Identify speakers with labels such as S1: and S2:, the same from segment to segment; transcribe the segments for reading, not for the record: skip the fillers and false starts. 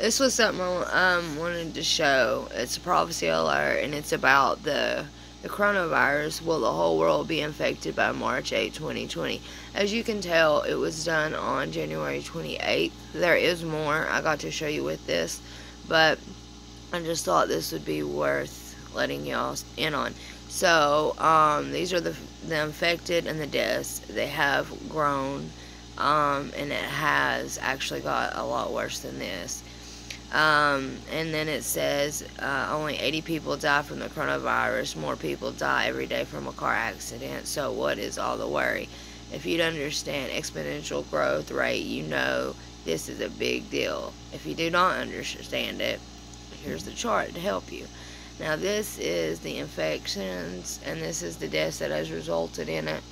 S1: This was something I wanted to show. It's a prophecy alert, and it's about the coronavirus. Will the whole world be infected by March 8, 2020? As you can tell, it was done on January 28th. There is more I got to show you with this, but I just thought this would be worth letting y'all in on. So, these are the infected and the deaths. They have grown, and it has actually got a lot worse than this. And then it says only 80 people die from the coronavirus. More people die every day from a car accident. So what is all the worry? If you don't understand exponential growth rate, you know this is a big deal. If you do not understand it, here's the chart to help you. Now this is the infections, and this is the deaths that has resulted in it.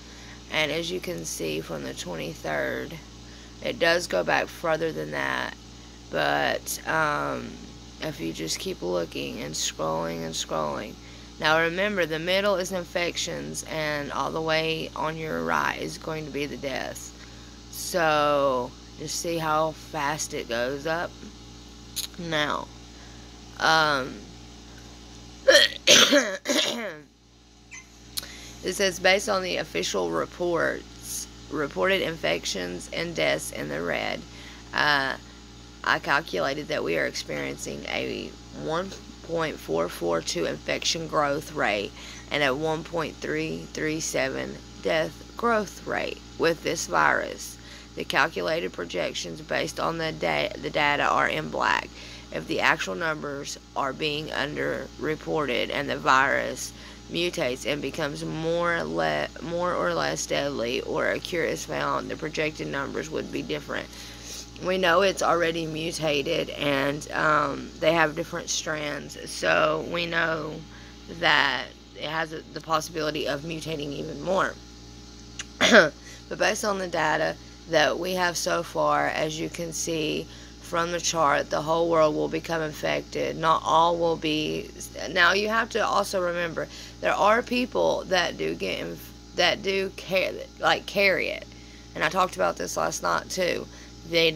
S1: And as you can see from the 23rd, it does go back further than that. But if you just keep looking and scrolling and scrolling. Now remember, the middle is infections, and all the way on your right is going to be the deaths. So just see how fast it goes up. Now, it says based on the official reports, reported infections and deaths in the red, I calculated that we are experiencing a 1.442 infection growth rate and a 1.337 death growth rate with this virus. The calculated projections based on the data are in black. If the actual numbers are being underreported and the virus mutates and becomes more or less deadly, or a cure is found, the projected numbers would be different. We know it's already mutated, and they have different strands, so we know that it has the possibility of mutating even more. But based on the data that we have so far, as you can see from the chart, the whole world will become infected. Not all will be. Now you have to also remember, there are people that do carry it, and I talked about this last night too. They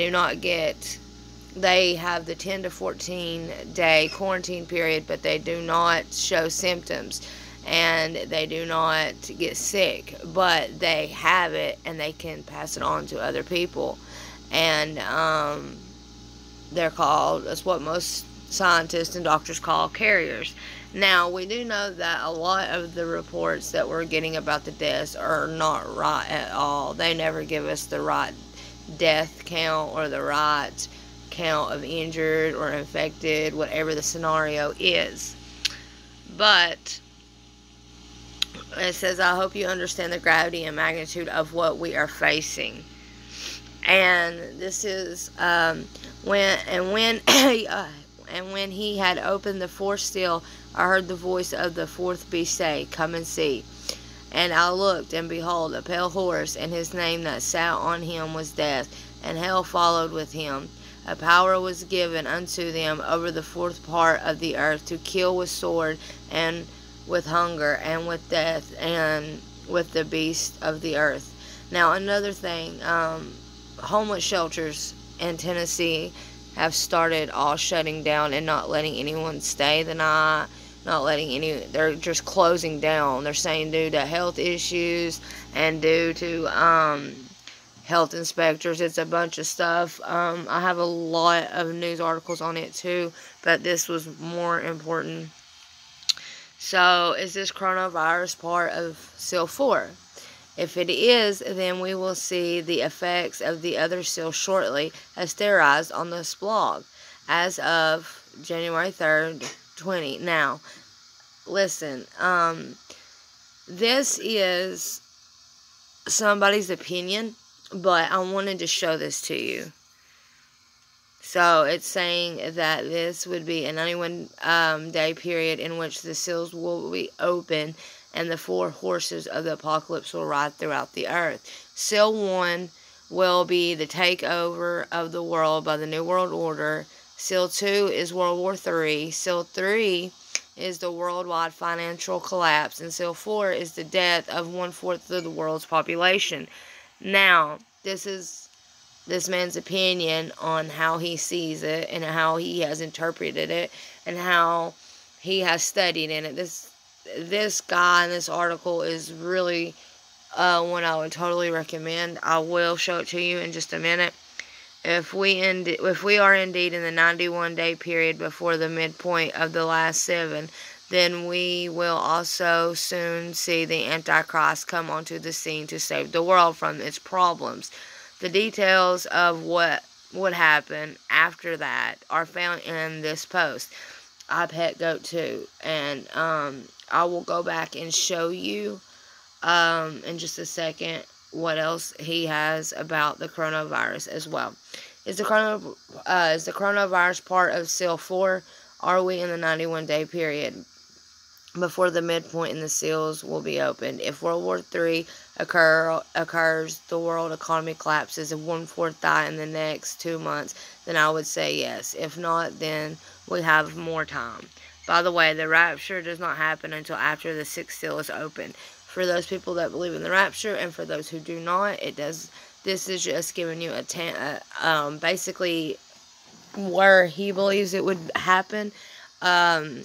S1: have the 10 to 14 day quarantine period, but they do not show symptoms and they do not get sick, but they have it and they can pass it on to other people. And that's what most scientists and doctors call carriers. Now, we do know that a lot of the reports that we're getting about the deaths are not right at all. They never give us the right death count or the right count of injured or infected, whatever the scenario is. But it says, I hope you understand the gravity and magnitude of what we are facing. And this is when he had opened the fourth seal, I heard the voice of the fourth beast say, come and see. And I looked, and behold, a pale horse, and his name that sat on him was Death, and hell followed with him. A power was given unto them over the fourth part of the earth, to kill with sword, and with hunger, and with death, and with the beasts of the earth. Now, another thing, homeless shelters in Tennessee have started all shutting down and not letting anyone stay the night. They're just closing down. They're saying due to health issues and due to health inspectors. It's a bunch of stuff. I have a lot of news articles on it too, but this was more important. So, is this coronavirus part of seal 4? If it is, then we will see the effects of the other seal shortly, as theorized on this blog, as of January 3rd, 20. Now, listen, this is somebody's opinion, but I wanted to show this to you. So, it's saying that this would be a 91 day period in which the seals will be open and the four horses of the apocalypse will ride throughout the earth. Seal 1 will be the takeover of the world by the New World Order. Seal 2 is World War III. Seal 3 is the worldwide financial collapse. And Seal 4 is the death of 1/4 of the world's population. Now, this is this man's opinion on how he sees it and how he has interpreted it and how he has studied in it. This guy in this article is really one I would totally recommend. I will show it to you in just a minute. If we are indeed in the 91-day period before the midpoint of the last 7, then we will also soon see the Antichrist come onto the scene to save the world from its problems. The details of what would happen after that are found in this post. I pet goat too, and I will go back and show you in just a second what else he has about the coronavirus as well. Is the coronavirus part of seal 4? Are we in the 91-day period before the midpoint and the seals will be opened? If World War III occurs, the world economy collapses, and 1/4 die in the next 2 months, then I would say yes. If not, then we have more time. By the way, the rapture does not happen until after the 6th seal is opened. For those people that believe in the rapture, and for those who do not, it does. This is just giving you basically where he believes it would happen. And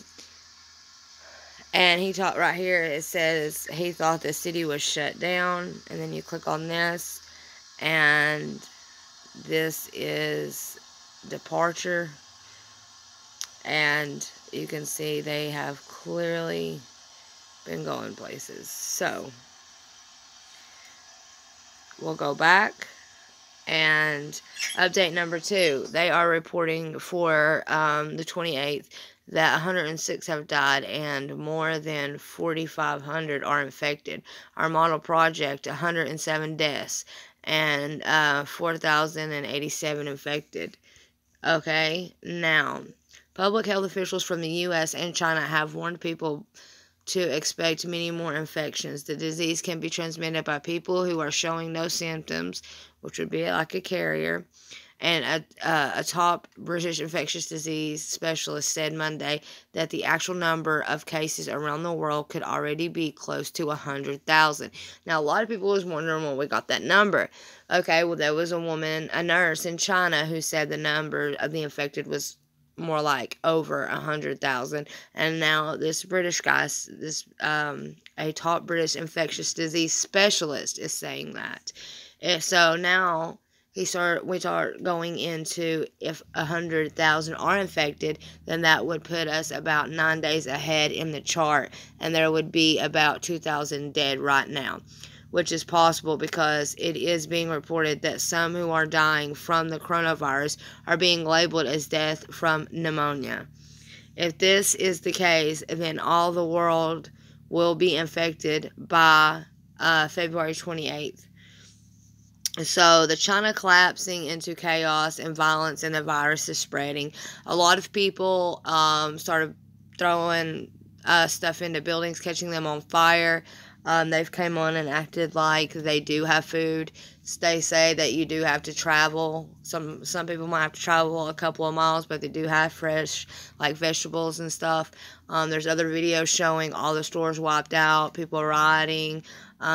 S1: he taught right here, it says he thought the city was shut down. And then you click on this, and this is departure. And you can see they have clearly been going places. So we'll go back. And update number 2, they are reporting for the 28th that 106 have died and more than 4,500 are infected. Our model project, 107 deaths and 4,087 infected. Okay, now, public health officials from the U.S. and China have warned people to expect many more infections. The disease can be transmitted by people who are showing no symptoms, which would be like a carrier. And a top British infectious disease specialist said Monday that the actual number of cases around the world could already be close to 100,000. Now, a lot of people was wondering where we got that number. Okay, well, there was a woman, a nurse in China, who said the number of the infected was more like over 100,000. And now this British guy, a top British infectious disease specialist, is saying that. And so now we start going into, if 100,000 are infected, then that would put us about 9 days ahead in the chart, and there would be about 2,000 dead right now, which is possible because it is being reported that some who are dying from the coronavirus are being labeled as death from pneumonia. If this is the case, then all the world will be infected by February 28th. So the China collapsing into chaos and violence, and the virus is spreading. A lot of people started throwing stuff into buildings, catching them on fire. They've come on and acted like they do have food. They say that you do have to travel. Some people might have to travel a couple of miles, but they do have fresh, like, vegetables and stuff. There's other videos showing all the stores wiped out, people rioting.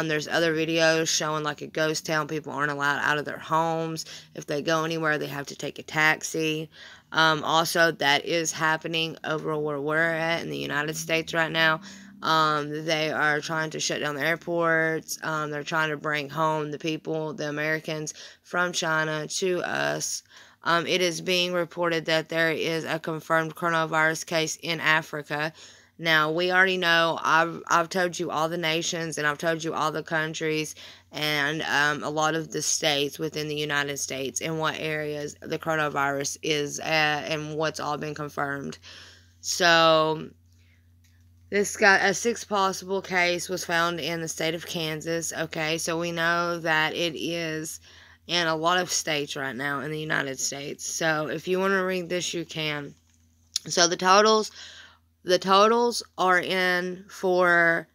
S1: There's other videos showing like a ghost town. People aren't allowed out of their homes. If they go anywhere, they have to take a taxi. Also, that is happening over where we're at in the United States right now. They are trying to shut down the airports. They're trying to bring home the people, the Americans from China to us. It is being reported that there is a confirmed coronavirus case in Africa. Now, we already know, I've told you all the nations, and I've told you all the countries, and a lot of the states within the United States, and what areas the coronavirus is at, and what's all been confirmed. So this got a 6th possible case was found in the state of Kansas. Okay, so we know that it is in a lot of states right now in the United States. So if you want to read this, you can. So the totals are in for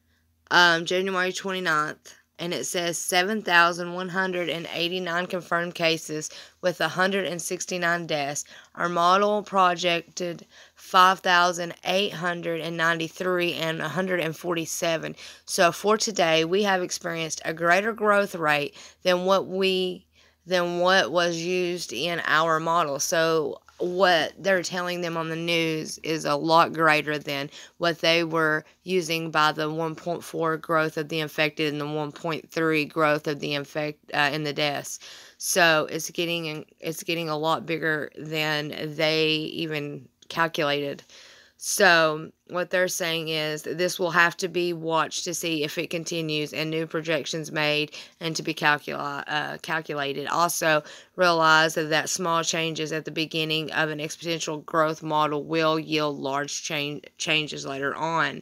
S1: January 29th, and it says 7,189 confirmed cases with 169 deaths. Our model projected 5,893 and 147. So for today, we have experienced a greater growth rate than what we than what was used in our model. So what they're telling them on the news is a lot greater than what they were using by the 1.4 growth of the infected and the 1.3 growth of the in the deaths. So it's getting a lot bigger than they even calculated. So what they're saying is that this will have to be watched to see if it continues and new projections made and to be calculated. Also, realize that small changes at the beginning of an exponential growth model will yield large changes later on.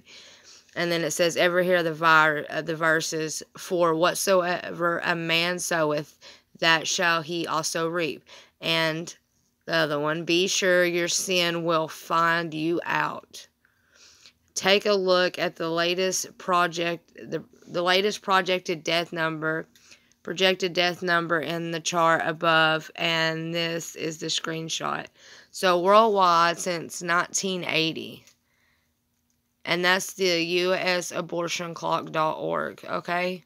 S1: And then it says, ever hear the verses, for whatsoever a man soweth, that shall he also reap. And the other one, be sure your sin will find you out. Take a look at the latest the latest projected death number in the chart above, and this is the screenshot. So worldwide since 1980. And that's the usabortionclock.org, okay?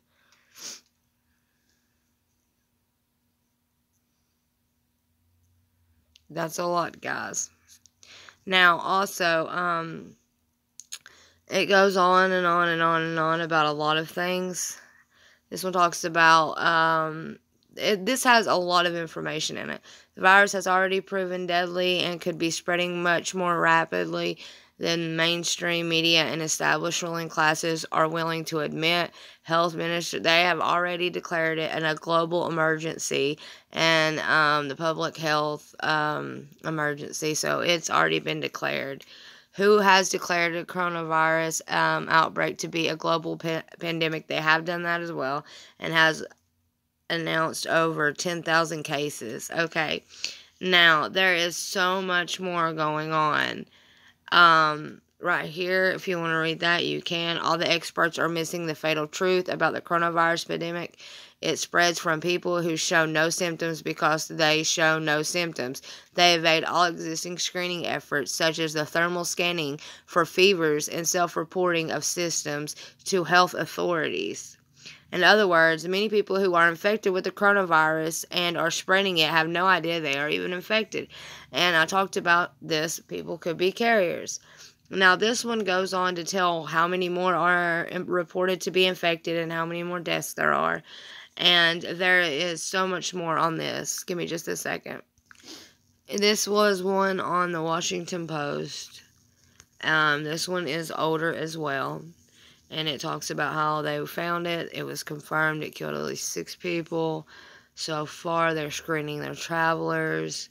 S1: That's a lot, guys. Now, also, it goes on and on and on and on about a lot of things. This one talks about, this has a lot of information in it. The virus has already proven deadly and could be spreading much more rapidly than mainstream media and established ruling classes are willing to admit. Health minister, they have already declared it a global emergency and the public health emergency. So it's already been declared. Who has declared the coronavirus outbreak to be a global pandemic? They have done that as well, and has announced over 10,000 cases. Okay, now there is so much more going on. Right here, if you want to read that, you can. All the experts are missing the fatal truth about the coronavirus pandemic. It spreads from people who show no symptoms because they show no symptoms. They evade all existing screening efforts, such as the thermal scanning for fevers and self-reporting of symptoms to health authorities. In other words, many people who are infected with the coronavirus and are spreading it have no idea they are even infected. And I talked about this. People could be carriers. Now, this one goes on to tell how many more are reported to be infected and how many more deaths there are. And there is so much more on this. Give me just a second. This was one on the Washington Post. This one is older as well. And it talks about how they found it. It was confirmed it killed at least 6 people. So far, they're screening their travelers.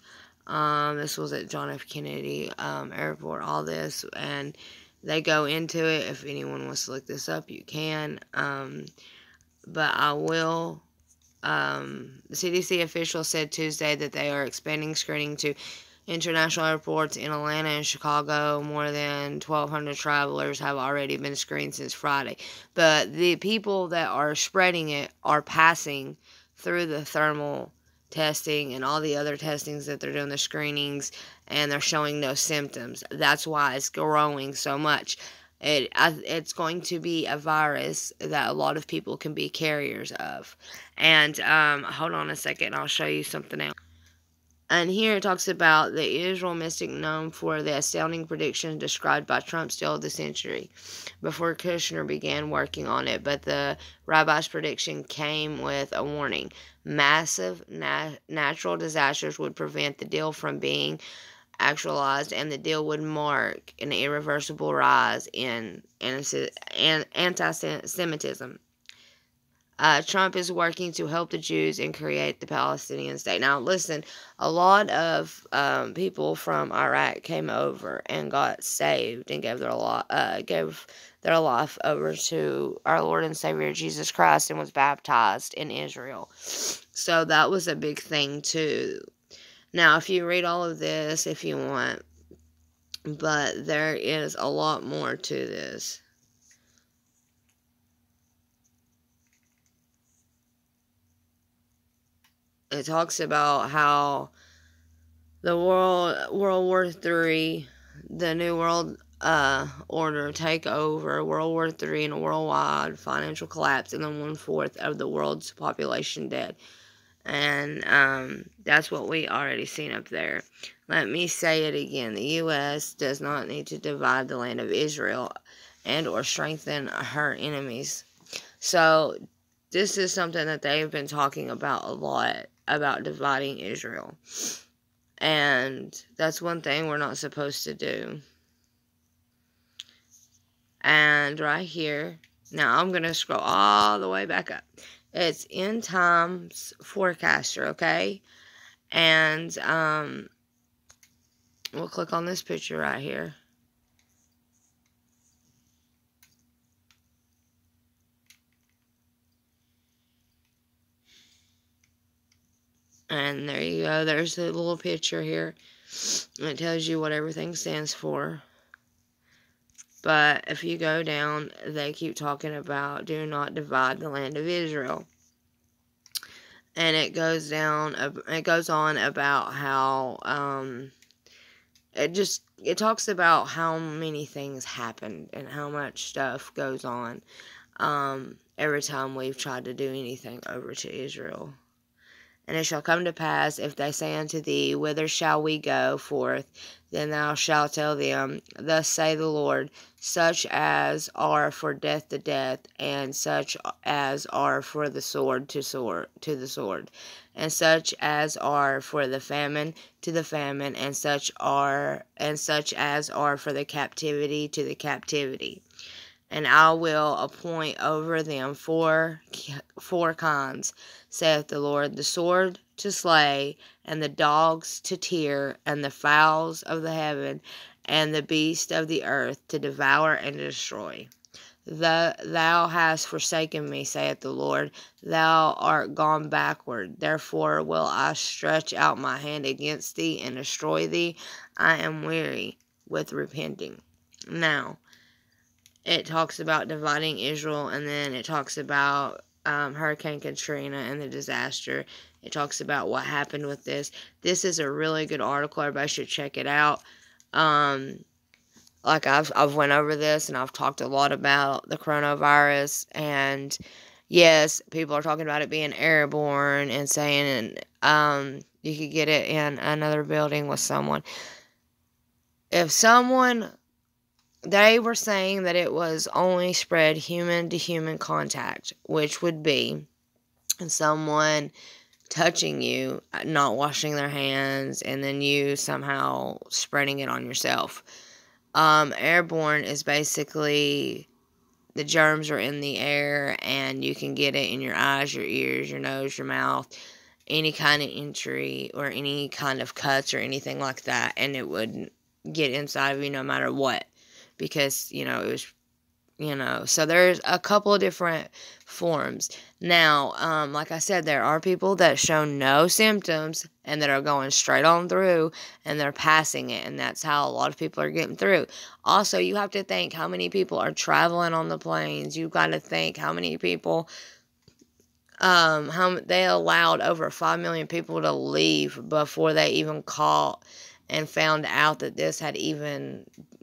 S1: This was at John F. Kennedy Airport, all this. And they go into it. If anyone wants to look this up, you can. But I will. The CDC official said Tuesday that they are expanding screening to international airports in Atlanta and Chicago. More than 1,200 travelers have already been screened since Friday. But the people that are spreading it are passing through the thermal testing and all the other testings that they're doing, the screenings, and they're showing no symptoms. That's why it's growing so much. It's going to be a virus that a lot of people can be carriers of. And hold on a second, I'll show you something else. And here it talks about the Israel mystic known for the astounding predictions described by Trump's deal of the century before Kushner began working on it. But the rabbi's prediction came with a warning. Massive natural disasters would prevent the deal from being actualized, and the deal would mark an irreversible rise in anti-Semitism. Trump is working to help the Jews and create the Palestinian state. Now, listen, a lot of people from Iraq came over and got saved and gave their life over to our Lord and Savior Jesus Christ and was baptized in Israel. So that was a big thing too. Now, if you read all of this, if you want, but there is a lot more to this. It talks about how the World War III, the New World Order take over, World War III, and a worldwide financial collapse, and then 1/4 of the world's population dead. And that's what we already seen up there. Let me say it again. The U.S. does not need to divide the land of Israel and or strengthen her enemies. So this is something that they've been talking about a lot, about dividing Israel. And that's one thing we're not supposed to do. And right here, now I'm going to scroll all the way back up. It's End Times Forecaster, okay? And we'll click on this picture right here. And there you go. There's the little picture here. It tells you what everything stands for. But if you go down, they keep talking about do not divide the land of Israel. And it goes on about how it talks about how many things happened and how much stuff goes on every time we've tried to do anything over to Israel. And it shall come to pass, if they say unto thee, whither shall we go forth? Then thou shalt tell them, thus say the Lord, such as are for death to death, and such as are for the sword to the sword, and such as are for the famine to the famine, and such as are for the captivity to the captivity. And I will appoint over them four kinds, saith the Lord, the sword to slay, and the dogs to tear, and the fowls of the heaven, and the beasts of the earth to devour and destroy. Thou hast forsaken me, saith the Lord, thou art gone backward. Therefore will I stretch out my hand against thee, and destroy thee. I am weary with repenting. Now, it talks about dividing Israel, and then it talks about Hurricane Katrina and the disaster. It talks about what happened with this. This is a really good article. Everybody should check it out. Like I've went over this, and I've talked a lot about the coronavirus. And yes, people are talking about it being airborne and saying you could get it in another building with someone. They were saying that it was only spread human-to-human contact, which would be someone touching you, not washing their hands, and then you somehow spreading it on yourself. Airborne is basically the germs are in the air, and you can get it in your eyes, your ears, your nose, your mouth, any kind of injury or any kind of cuts or anything like that, and it would get inside of you no matter what. Because, it was, so there's a couple of different forms. Now, like I said, there are people that show no symptoms and that are going straight on through, and they're passing it, and that's how a lot of people are getting through. Also, you have to think how many people are traveling on the planes. You've got to think how many people, how they allowed over 5 million people to leave before they even caught and found out that this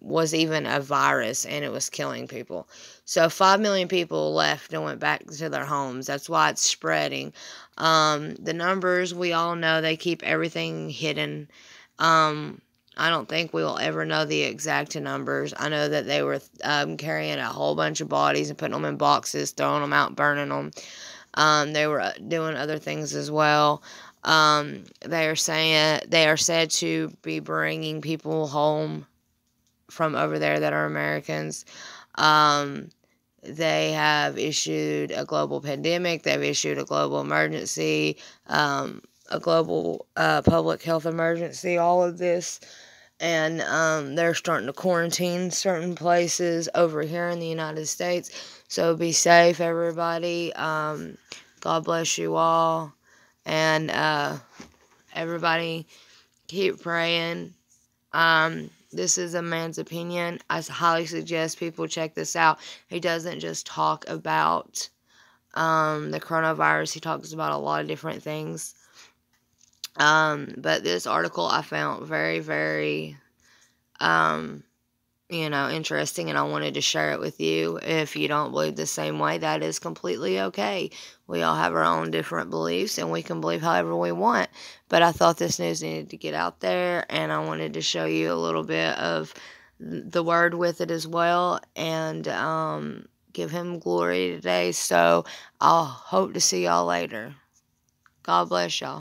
S1: was even a virus and it was killing people. So 5 million people left and went back to their homes. That's why it's spreading. The numbers, we all know they keep everything hidden. I don't think we will ever know the exact numbers. I know that they were carrying a whole bunch of bodies and putting them in boxes, throwing them out, burning them. They were doing other things as well. They are said to be bringing people home from over there that are Americans. They have issued a global pandemic. They've issued a global emergency, a global public health emergency, all of this. And they're starting to quarantine certain places over here in the United States. So be safe, everybody. God bless you all. And everybody keep praying. This is a man's opinion. I highly suggest people check this out. He doesn't just talk about the coronavirus. He talks about a lot of different things. But this article I found very, very interesting, and I wanted to share it with you. If you don't believe the same way, that is completely okay. We all have our own different beliefs, and we can believe however we want. But I thought this news needed to get out there, and I wanted to show you a little bit of the word with it as well, and give him glory today. So I'll hope to see y'all later. God bless y'all.